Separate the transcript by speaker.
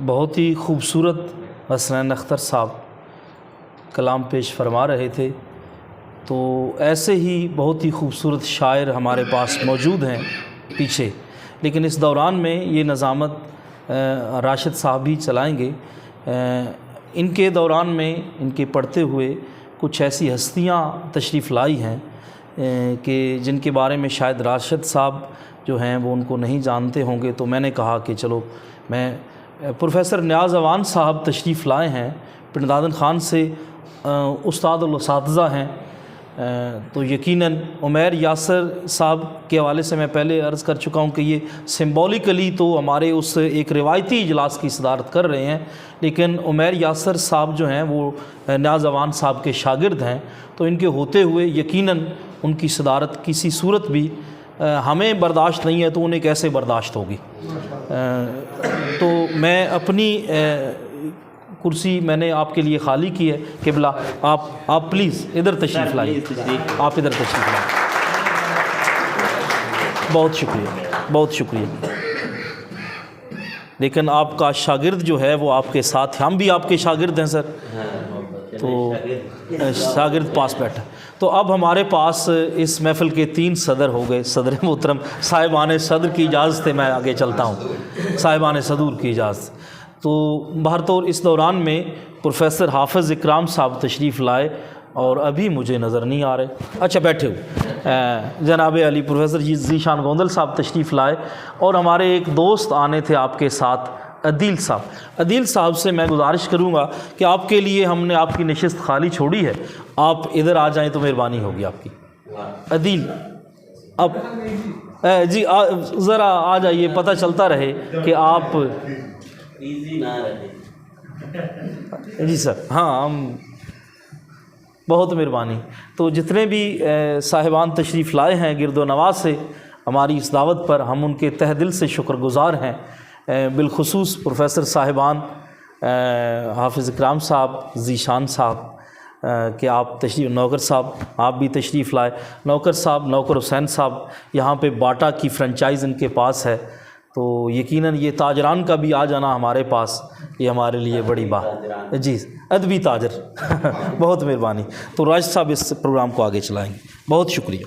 Speaker 1: بہت ہی خوبصورت حسنین اختر صاحب کلام پیش فرما رہے تھے، تو ایسے ہی بہت ہی خوبصورت شاعر ہمارے پاس موجود ہیں پیچھے، لیکن اس دوران میں یہ نظامت راشد صاحب ہی چلائیں گے۔ ان کے دوران میں ان کے پڑھتے ہوئے کچھ ایسی ہستیاں تشریف لائی ہیں کہ جن کے بارے میں شاید راشد صاحب جو ہیں وہ ان کو نہیں جانتے ہوں گے، تو میں نے کہا کہ چلو میں پروفیسر نیاز اعوان صاحب تشریف لائے ہیں، پنڈ دادن خان سے استاد الاساتذہ ہیں، تو یقیناً عمیر یاسر صاحب کے حوالے سے میں پہلے عرض کر چکا ہوں کہ یہ سمبولیکلی تو ہمارے اس ایک روایتی اجلاس کی صدارت کر رہے ہیں، لیکن عمیر یاسر صاحب جو ہیں وہ نیاز اعوان صاحب کے شاگرد ہیں، تو ان کے ہوتے ہوئے یقیناً ان کی صدارت کسی صورت بھی ہمیں برداشت نہیں ہے تو انہیں کیسے برداشت ہوگی۔ تو میں اپنی کرسی میں نے آپ کے لیے خالی کی ہے، قبلہ آپ پلیز ادھر تشریف لائیں، آپ ادھر تشریف لائیں۔ بہت شکریہ، بہت شکریہ۔ لیکن آپ کا شاگرد جو ہے وہ آپ کے ساتھ، ہم بھی آپ کے شاگرد ہیں سر، تو شاگرد پاس بیٹھا۔ تو اب ہمارے پاس اس محفل کے 3 صدر ہو گئے، صدر محترم صاحبان صدر کی اجازت سے میں آگے چلتا ہوں، صاحبان صدور کی اجازت۔ تو بہرطور اس دوران میں پروفیسر حافظ اکرام صاحب تشریف لائے اور ابھی مجھے نظر نہیں آ رہے، اچھا بیٹھے ہوئے، جناب علی پروفیسر ذیشان گوندل صاحب تشریف لائے، اور ہمارے ایک دوست آنے تھے آپ کے ساتھ، عدیل صاحب۔ عدیل صاحب سے میں گزارش کروں گا کہ آپ کے لیے ہم نے آپ کی نشست خالی چھوڑی ہے، آپ ادھر آ جائیں تو مہربانی ہوگی آپ کی۔ عدیل اب جی ذرا آ جائیے، پتہ چلتا رہے کہ آپ جی سر، ہاں ہم بہت مہربانی۔ تو جتنے بھی صاحبان تشریف لائے ہیں گرد و نواز سے ہماری اس دعوت پر، ہم ان کے تہ دل سے شکر گزار ہیں، بالخصوص پروفیسر صاحبان حافظ اکرام صاحب، ذیشان صاحب کہ آپ تشریف، نوکر صاحب آپ بھی تشریف لائے، نوکر صاحب نوکر حسین صاحب یہاں پہ باٹا کی فرنچائز ان کے پاس ہے، تو یقیناً یہ تاجران کا بھی آ جانا ہمارے پاس یہ ہمارے لیے بڑی بات، جی ادبی تاجر بہت مہربانی۔ تو راشد صاحب اس پروگرام کو آگے چلائیں گے، بہت شکریہ۔